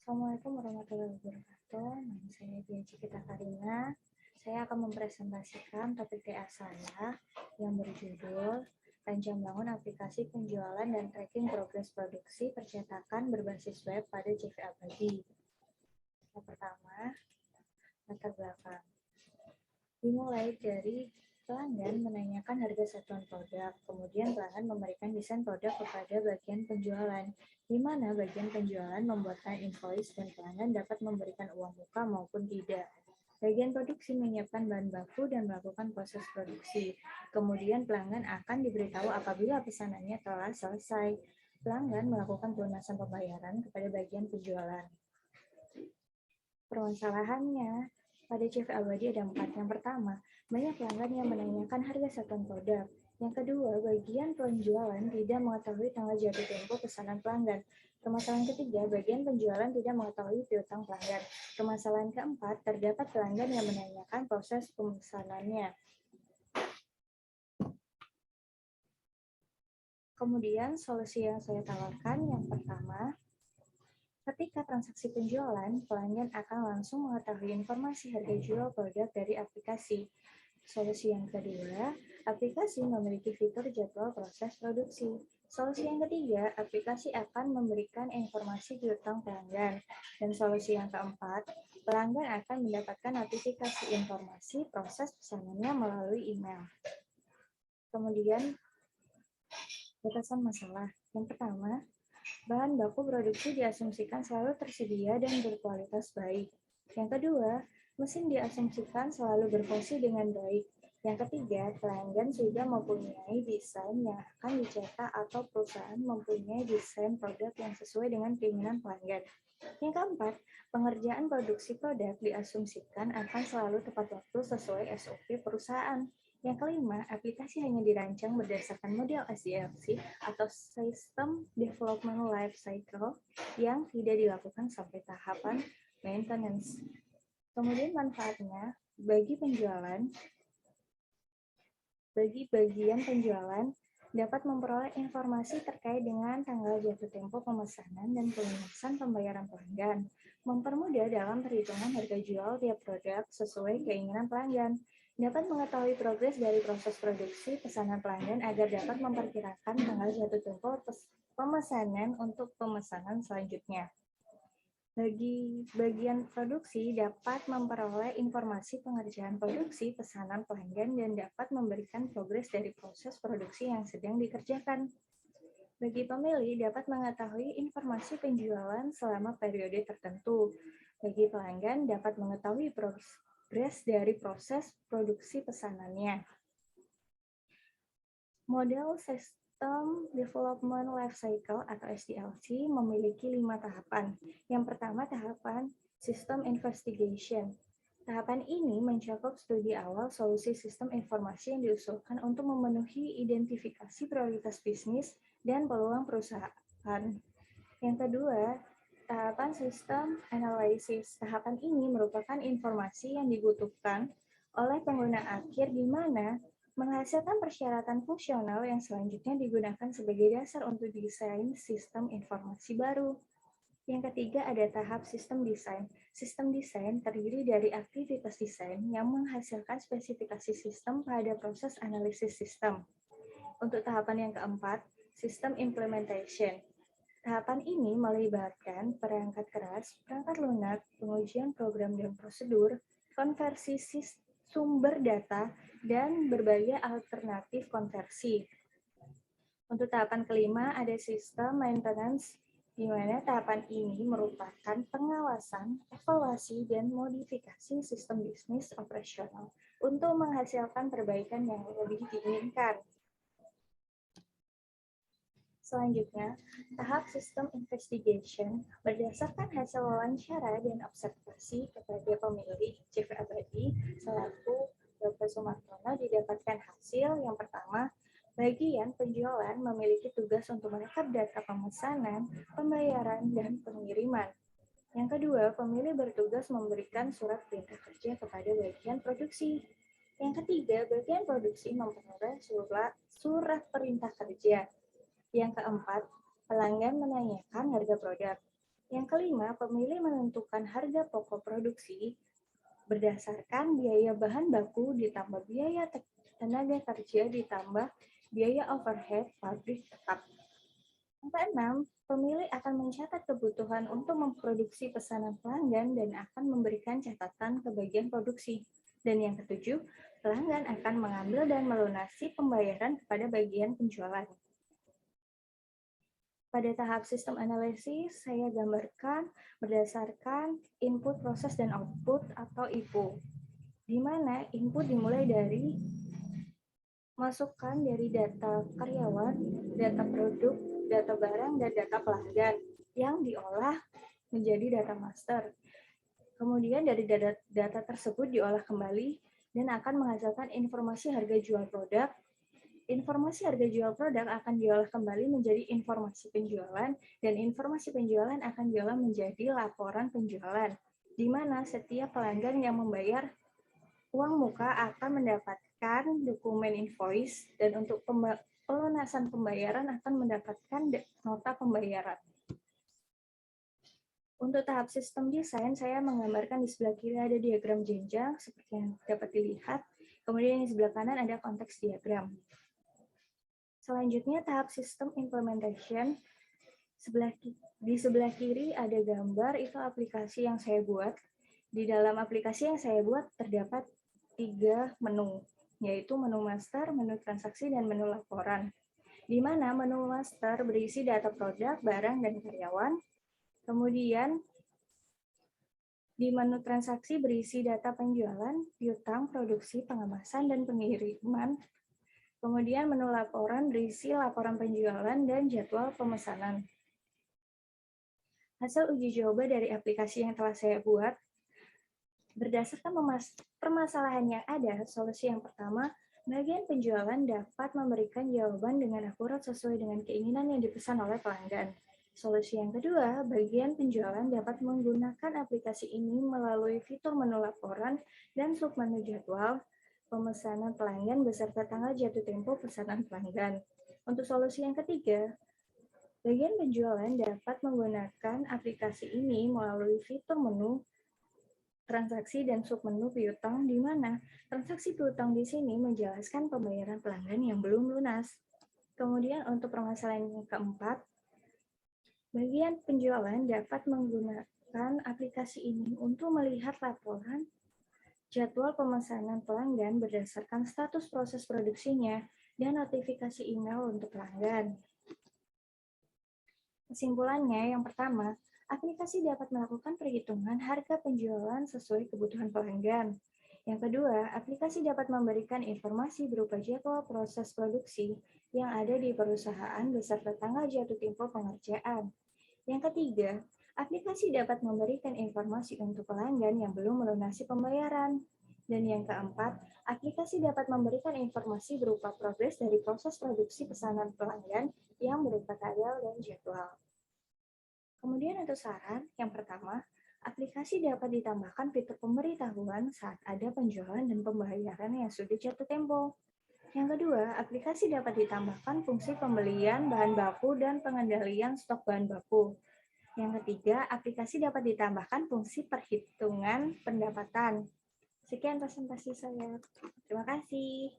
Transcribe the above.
Assalamualaikum warahmatullahi wabarakatuh. Nama saya Dia Cikita Karina. Saya akan mempresentasikan topik TA saya yang berjudul Rancang Bangun Aplikasi Penjualan dan Tracking Progres Produksi Percetakan Berbasis Web pada CV Abadi. Yang pertama, latar belakang. Dimulai dari pelanggan menanyakan harga satuan produk, kemudian pelanggan memberikan desain produk kepada bagian penjualan, di mana bagian penjualan membuatkan invoice dan pelanggan dapat memberikan uang muka maupun tidak. Bagian produksi menyiapkan bahan baku dan melakukan proses produksi. Kemudian pelanggan akan diberitahu apabila pesanannya telah selesai. Pelanggan melakukan pelunasan pembayaran kepada bagian penjualan. Permasalahannya, pada CV Abadi ada 4. Yang pertama, banyak pelanggan yang menanyakan harga satuan produk. Yang kedua, bagian penjualan tidak mengetahui tanggal jatuh tempo pesanan pelanggan. Permasalahan ketiga, bagian penjualan tidak mengetahui piutang pelanggan. Permasalahan keempat, terdapat pelanggan yang menanyakan proses pemesanannya. Kemudian, solusi yang saya tawarkan yang pertama, ketika transaksi penjualan, pelanggan akan langsung mengetahui informasi harga jual produk dari aplikasi. Solusi yang kedua, aplikasi memiliki fitur jadwal proses produksi. Solusi yang ketiga, aplikasi akan memberikan informasi piutang pelanggan. Dan solusi yang keempat, pelanggan akan mendapatkan notifikasi informasi proses pesanannya melalui email. Kemudian, batasan masalah. Yang pertama, bahan baku produksi diasumsikan selalu tersedia dan berkualitas baik. Yang kedua, mesin diasumsikan selalu berfungsi dengan baik. Yang ketiga, pelanggan sudah mempunyai desain yang akan dicetak atau perusahaan mempunyai desain produk yang sesuai dengan keinginan pelanggan. Yang keempat, pengerjaan produksi produk diasumsikan akan selalu tepat waktu sesuai SOP perusahaan. Yang kelima, aplikasi hanya dirancang berdasarkan model SDLC atau System Development Life Cycle yang tidak dilakukan sampai tahapan maintenance. Kemudian manfaatnya bagi bagian penjualan dapat memperoleh informasi terkait dengan tanggal jatuh tempo pemesanan dan pelunasan pembayaran pelanggan, mempermudah dalam perhitungan harga jual tiap produk sesuai keinginan pelanggan, dapat mengetahui progres dari proses produksi pesanan pelanggan agar dapat memperkirakan tanggal jatuh tempo pemesanan untuk pemesanan selanjutnya. Bagi bagian produksi dapat memperoleh informasi pengerjaan produksi pesanan pelanggan dan dapat memberikan progres dari proses produksi yang sedang dikerjakan. Bagi pemilih dapat mengetahui informasi penjualan selama periode tertentu. Bagi pelanggan dapat mengetahui progres dari proses produksi pesanannya. Model System Development Life Cycle atau SDLC memiliki 5 tahapan. Yang pertama, tahapan System Investigation. Tahapan ini mencakup studi awal solusi sistem informasi yang diusulkan untuk memenuhi identifikasi prioritas bisnis dan peluang perusahaan. Yang kedua, tahapan System Analysis. Tahapan ini merupakan informasi yang dibutuhkan oleh pengguna akhir di mana menghasilkan persyaratan fungsional yang selanjutnya digunakan sebagai dasar untuk desain sistem informasi baru. Yang ketiga ada tahap sistem desain. Sistem desain terdiri dari aktivitas desain yang menghasilkan spesifikasi sistem pada proses analisis sistem. Untuk tahapan yang keempat, sistem implementation. Tahapan ini melibatkan perangkat keras, perangkat lunak, pengujian program dan prosedur, konversi sumber data, dan berbagai alternatif konversi. Untuk tahapan kelima ada sistem maintenance, di mana tahapan ini merupakan pengawasan, evaluasi, dan modifikasi sistem bisnis operasional untuk menghasilkan perbaikan yang lebih diinginkan. Selanjutnya, tahap sistem investigation berdasarkan hasil wawancara dan observasi kepada pemilih CV Abadi selaku Dr. Sumartono didapatkan hasil yang pertama, bagian penjualan memiliki tugas untuk merekap data pemesanan, pembayaran, dan pengiriman. Yang kedua, pemilih bertugas memberikan surat perintah kerja kepada bagian produksi. Yang ketiga, bagian produksi memperoleh surat perintah kerja. Yang keempat, pelanggan menanyakan harga produk. Yang kelima, pemilih menentukan harga pokok produksi berdasarkan biaya bahan baku ditambah biaya tenaga kerja ditambah biaya overhead pabrik tetap. Yang keenam, pemilih akan mencatat kebutuhan untuk memproduksi pesanan pelanggan dan akan memberikan catatan ke bagian produksi. Dan yang ketujuh, pelanggan akan mengambil dan melunasi pembayaran kepada bagian penjualan. Pada tahap sistem analisis, saya gambarkan berdasarkan input, proses, dan output atau IPO, di mana input dimulai dari masukan dari data karyawan, data produk, data barang, dan data pelanggan yang diolah menjadi data master. Kemudian dari data tersebut diolah kembali dan akan menghasilkan informasi harga jual produk. Informasi harga jual produk akan diolah kembali menjadi informasi penjualan, dan informasi penjualan akan diolah menjadi laporan penjualan, di mana setiap pelanggan yang membayar uang muka akan mendapatkan dokumen invoice, dan untuk pelunasan pembayaran akan mendapatkan nota pembayaran. Untuk tahap sistem desain, saya menggambarkan di sebelah kiri ada diagram jenjang, seperti yang dapat dilihat. Kemudian di sebelah kanan ada konteks diagram. Selanjutnya tahap sistem implementation. Di sebelah kiri ada gambar, itu aplikasi yang saya buat. Di dalam aplikasi yang saya buat terdapat 3 menu, yaitu menu master, menu transaksi, dan menu laporan. Di mana menu master berisi data produk, barang, dan karyawan. Kemudian di menu transaksi berisi data penjualan, piutang, produksi, pengemasan, dan pengiriman. Kemudian menu laporan berisi laporan penjualan dan jadwal pemesanan. Hasil uji coba dari aplikasi yang telah saya buat, berdasarkan permasalahan yang ada, solusi yang pertama, bagian penjualan dapat memberikan jawaban dengan akurat sesuai dengan keinginan yang dipesan oleh pelanggan. Solusi yang kedua, bagian penjualan dapat menggunakan aplikasi ini melalui fitur menu laporan dan submenu jadwal pemesanan pelanggan beserta tanggal jatuh tempo pesanan pelanggan. Untuk solusi yang ketiga, bagian penjualan dapat menggunakan aplikasi ini melalui fitur menu transaksi dan submenu piutang, di mana transaksi piutang di sini menjelaskan pembayaran pelanggan yang belum lunas. Kemudian untuk permasalahan yang keempat, bagian penjualan dapat menggunakan aplikasi ini untuk melihat laporan jadwal pemesanan pelanggan berdasarkan status proses produksinya dan notifikasi email untuk pelanggan. Kesimpulannya, yang pertama, aplikasi dapat melakukan perhitungan harga penjualan sesuai kebutuhan pelanggan. Yang kedua, aplikasi dapat memberikan informasi berupa jadwal proses produksi yang ada di perusahaan beserta tanggal jatuh tempo pengerjaan. Yang ketiga, aplikasi dapat memberikan informasi untuk pelanggan yang belum melunasi pembayaran. Dan yang keempat, aplikasi dapat memberikan informasi berupa progres dari proses produksi pesanan pelanggan yang berupa tanggal dan jadwal. Kemudian untuk saran, yang pertama, aplikasi dapat ditambahkan fitur pemberitahuan saat ada penjualan dan pembayaran yang sudah jatuh tempo. Yang kedua, aplikasi dapat ditambahkan fungsi pembelian bahan baku dan pengendalian stok bahan baku. Yang ketiga, aplikasi dapat ditambahkan fungsi perhitungan pendapatan. Sekian presentasi saya. Terima kasih.